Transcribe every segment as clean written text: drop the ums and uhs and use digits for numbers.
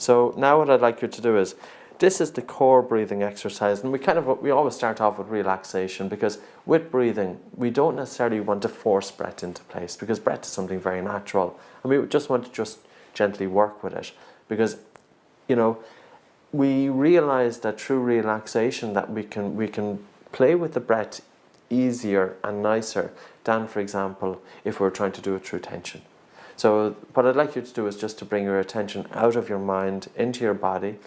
So now what I'd like you to do is, this is the core breathing exercise, and we always start off with relaxation, because with breathing we don't necessarily want to force breath into place, because breath is something very natural, and we just want to just gently work with it, because we realize that through relaxation that we can play with the breath easier and nicer than, for example, if we're trying to do it through tension. So what I'd like you to do is just to bring your attention out of your mind into your body,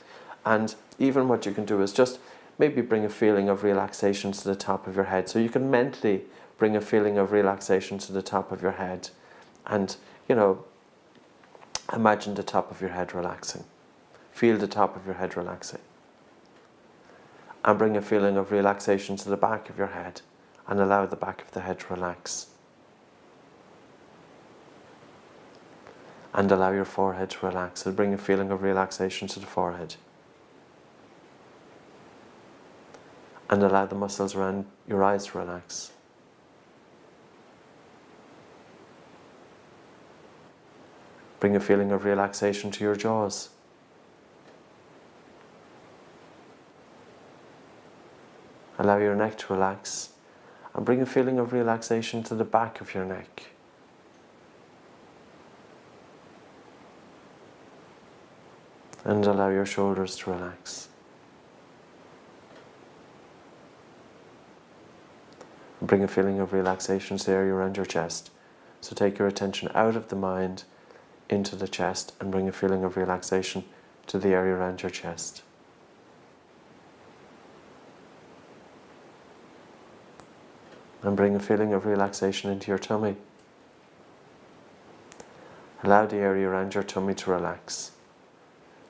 and even what you can do is just maybe bring a feeling of relaxation to the top of your head. So you can mentally bring a feeling of relaxation to the top of your head, and imagine the top of your head relaxing. Feel the top of your head relaxing. And bring a feeling of relaxation to the back of your head, and allow the back of the head to relax. And allow your forehead to relax, and bring a feeling of relaxation to the forehead. And allow the muscles around your eyes to relax. Bring a feeling of relaxation to your jaws. Allow your neck to relax, and bring a feeling of relaxation to the back of your neck. And allow your shoulders to relax. And bring a feeling of relaxation to the area around your chest. So take your attention out of the mind into the chest, and bring a feeling of relaxation to the area around your chest. And bring a feeling of relaxation into your tummy. Allow the area around your tummy to relax.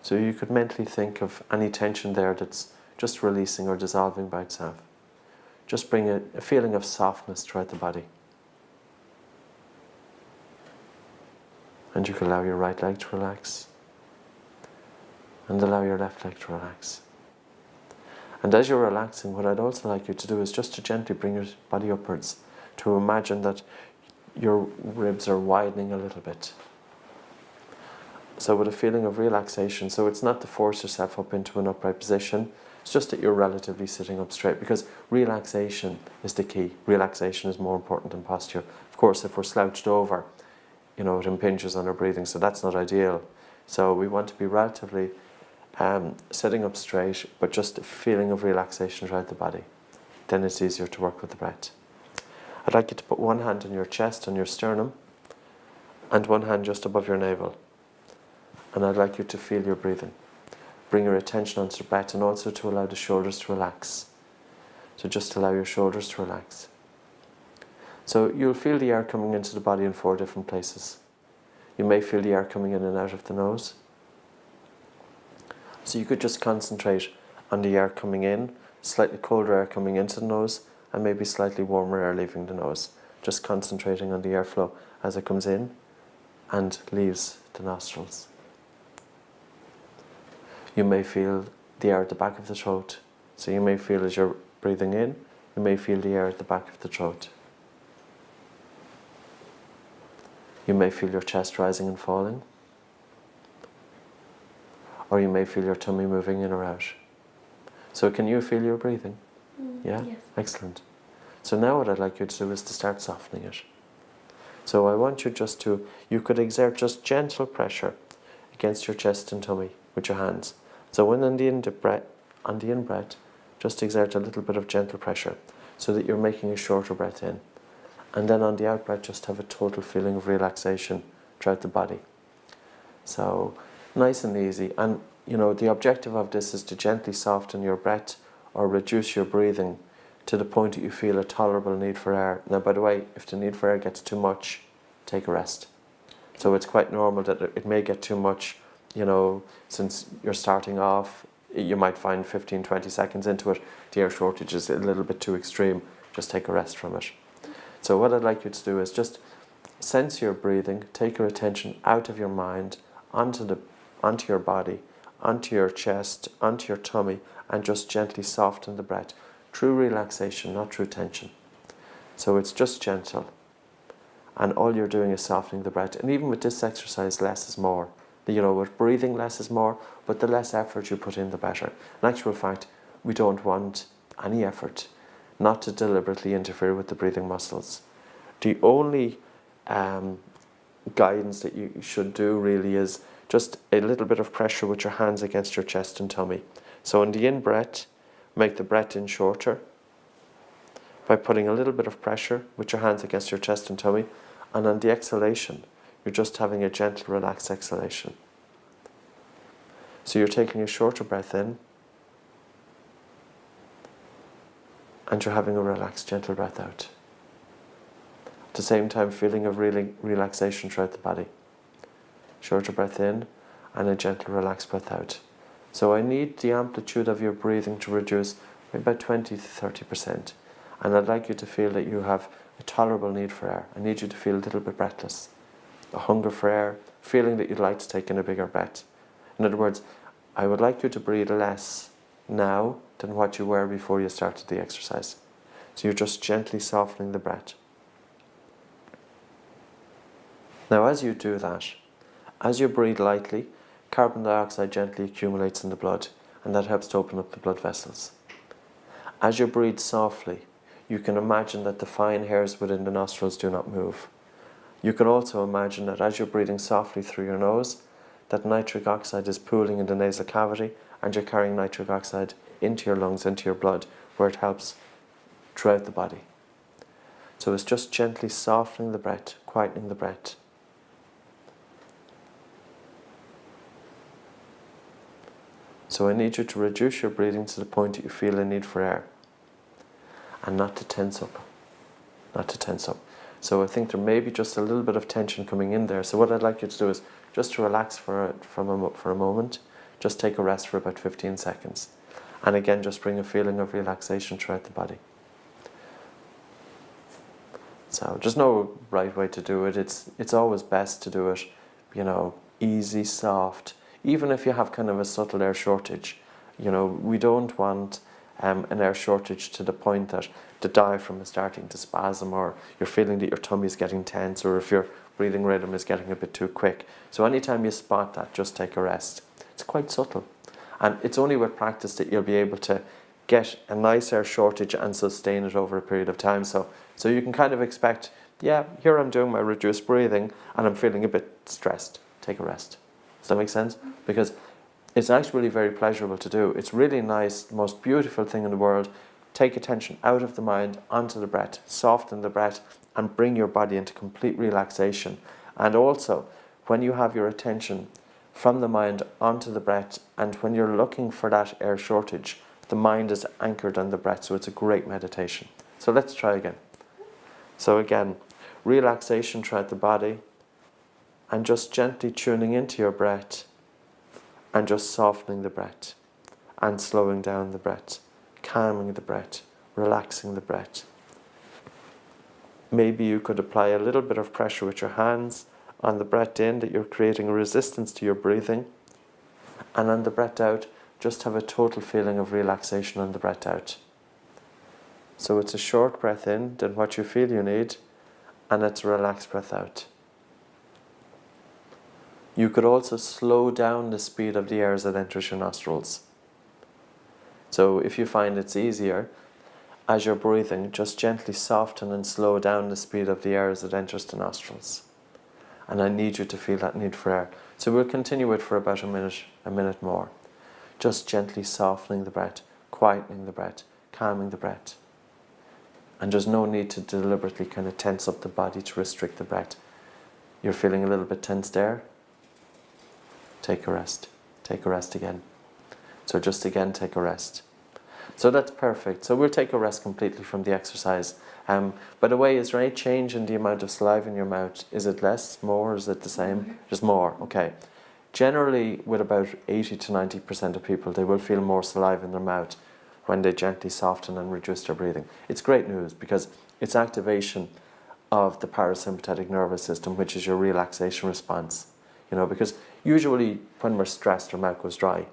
So you could mentally think of any tension there that's just releasing or dissolving by itself. Just bring a feeling of softness throughout the body. And you can allow your right leg to relax. And allow your left leg to relax. And as you're relaxing, what I'd also like you to do is just to gently bring your body upwards, to imagine that your ribs are widening a little bit. So with a feeling of relaxation, so it's not to force yourself up into an upright position, it's just that you're relatively sitting up straight, because relaxation is the key. Relaxation is more important than posture. Of course, if we're slouched over, it impinges on our breathing, so that's not ideal. So we want to be relatively sitting up straight, but just a feeling of relaxation throughout the body. Then it's easier to work with the breath. I'd like you to put one hand on your chest, on your sternum, and one hand just above your navel. And I'd like you to feel your breathing. Bring your attention onto the breath, and also to allow the shoulders to relax. So just allow your shoulders to relax. So you'll feel the air coming into the body in 4 different places. You may feel the air coming in and out of the nose. So you could just concentrate on the air coming in, slightly colder air coming into the nose, and maybe slightly warmer air leaving the nose. Just concentrating on the airflow as it comes in and leaves the nostrils. You may feel the air at the back of the throat. So you may feel, as you're breathing in, you may feel the air at the back of the throat. You may feel your chest rising and falling. Or you may feel your tummy moving in or out. So can you feel your breathing? Yeah? Yes. Excellent. So now what I'd like you to do is to start softening it. So I want you you could exert just gentle pressure against your chest and tummy with your hands. So when on the in-breath, just exert a little bit of gentle pressure, so that you're making a shorter breath in. And then on the out-breath, just have a total feeling of relaxation throughout the body. So nice and easy. And the objective of this is to gently soften your breath or reduce your breathing to the point that you feel a tolerable need for air. Now, by the way, if the need for air gets too much, take a rest. So it's quite normal that it may get too much, since you're starting off. You might find 15-20 seconds into it, the air shortage is a little bit too extreme. Just take a rest from it. So what I'd like you to do is just sense your breathing, take your attention out of your mind, onto your body, onto your chest, onto your tummy, and just gently soften the breath. True relaxation, not true tension. So it's just gentle. And all you're doing is softening the breath. And even with this exercise, less is more. With breathing, less is more, but the less effort you put in, the better. In actual fact, we don't want any effort, not to deliberately interfere with the breathing muscles. The only guidance that you should do really is just a little bit of pressure with your hands against your chest and tummy. So on the in-breath, make the breath in shorter by putting a little bit of pressure with your hands against your chest and tummy. And on the exhalation, you're just having a gentle, relaxed exhalation. So you're taking a shorter breath in, and you're having a relaxed, gentle breath out. At the same time, feeling of really relaxation throughout the body. Shorter breath in, and a gentle, relaxed breath out. So I need the amplitude of your breathing to reduce by about 20 to 30%. And I'd like you to feel that you have a tolerable need for air. I need you to feel a little bit breathless. A hunger for air, feeling that you'd like to take in a bigger breath. In other words, I would like you to breathe less now than what you were before you started the exercise. So you're just gently softening the breath. Now as you do that, as you breathe lightly, carbon dioxide gently accumulates in the blood, and that helps to open up the blood vessels. As you breathe softly, you can imagine that the fine hairs within the nostrils do not move. You can also imagine that as you're breathing softly through your nose, that nitric oxide is pooling in the nasal cavity, and you're carrying nitric oxide into your lungs, into your blood, where it helps throughout the body. So it's just gently softening the breath, quietening the breath. So I need you to reduce your breathing to the point that you feel a need for air, and not to tense up, not to tense up. So I think there may be just a little bit of tension coming in there. So what I'd like you to do is just to relax for a moment. Just take a rest for about 15 seconds. And again, just bring a feeling of relaxation throughout the body. So there's no right way to do it. It's always best to do it, easy, soft. Even if you have kind of a subtle air shortage, we don't want an air shortage to the point that the diaphragm is starting to spasm, or you're feeling that your tummy is getting tense, or if your breathing rhythm is getting a bit too quick. So anytime you spot that, just take a rest. It's quite subtle. And it's only with practice that you'll be able to get a nice air shortage and sustain it over a period of time. So you can kind of expect, here I'm doing my reduced breathing and I'm feeling a bit stressed. Take a rest. Does that make sense? Because it's actually very pleasurable to do. It's really nice, the most beautiful thing in the world. Take attention out of the mind, onto the breath, soften the breath, and bring your body into complete relaxation. And also, when you have your attention from the mind onto the breath, and when you're looking for that air shortage, the mind is anchored on the breath, so it's a great meditation. So let's try again. So again, relaxation throughout the body, and just gently tuning into your breath, and just softening the breath, and slowing down the breath, calming the breath, relaxing the breath. Maybe you could apply a little bit of pressure with your hands on the breath in, that you're creating a resistance to your breathing. And on the breath out, just have a total feeling of relaxation on the breath out. So it's a short breath in than what you feel you need, and it's a relaxed breath out. You could also slow down the speed of the air as it enters your nostrils. So if you find it's easier, as you're breathing, just gently soften and slow down the speed of the air as it enters the nostrils. And I need you to feel that need for air. So we'll continue it for about a minute more. Just gently softening the breath, quietening the breath, calming the breath. And there's no need to deliberately kind of tense up the body to restrict the breath. You're feeling a little bit tense there? Take a rest. Take a rest again. So just again, take a rest. So that's perfect. So we'll take a rest completely from the exercise. By the way, is there any change in the amount of saliva in your mouth? Is it less, more, is it the same? Just more, okay. Generally, with about 80 to 90% of people, they will feel more saliva in their mouth when they gently soften and reduce their breathing. It's great news because it's activation of the parasympathetic nervous system, which is your relaxation response. Because usually when we're stressed, our mouth goes dry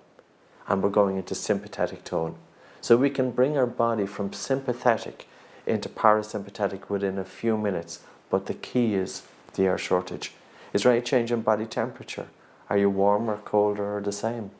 and we're going into sympathetic tone. So we can bring our body from sympathetic into parasympathetic within a few minutes, but the key is the air shortage. Is there any change in body temperature? Are you warmer, colder, or the same?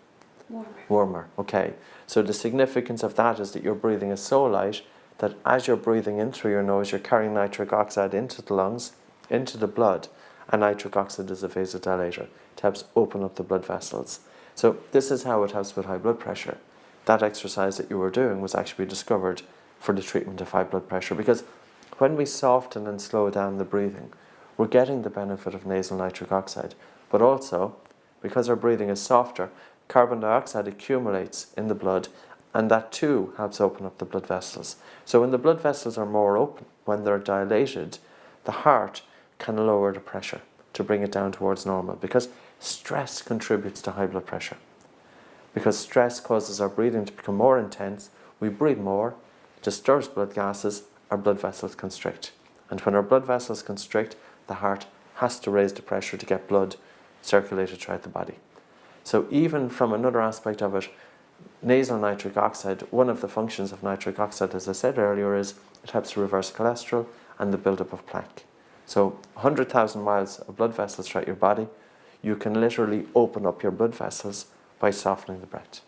Warmer. Warmer, okay. So the significance of that is that your breathing is so light that as you're breathing in through your nose, you're carrying nitric oxide into the lungs, into the blood, and nitric oxide is a vasodilator. It helps open up the blood vessels. So this is how it helps with high blood pressure. That exercise that you were doing was actually discovered for the treatment of high blood pressure, because when we soften and slow down the breathing, we're getting the benefit of nasal nitric oxide, but also, because our breathing is softer, carbon dioxide accumulates in the blood, and that too helps open up the blood vessels. So when the blood vessels are more open, when they're dilated, the heart can lower the pressure to bring it down towards normal, because stress contributes to high blood pressure. Because stress causes our breathing to become more intense, we breathe more, it disturbs blood gases, our blood vessels constrict. And when our blood vessels constrict, the heart has to raise the pressure to get blood circulated throughout the body. So even from another aspect of it, nasal nitric oxide, one of the functions of nitric oxide, as I said earlier, is it helps to reverse cholesterol and the buildup of plaque. So 100,000 miles of blood vessels throughout your body, you can literally open up your blood vessels by softening the breath.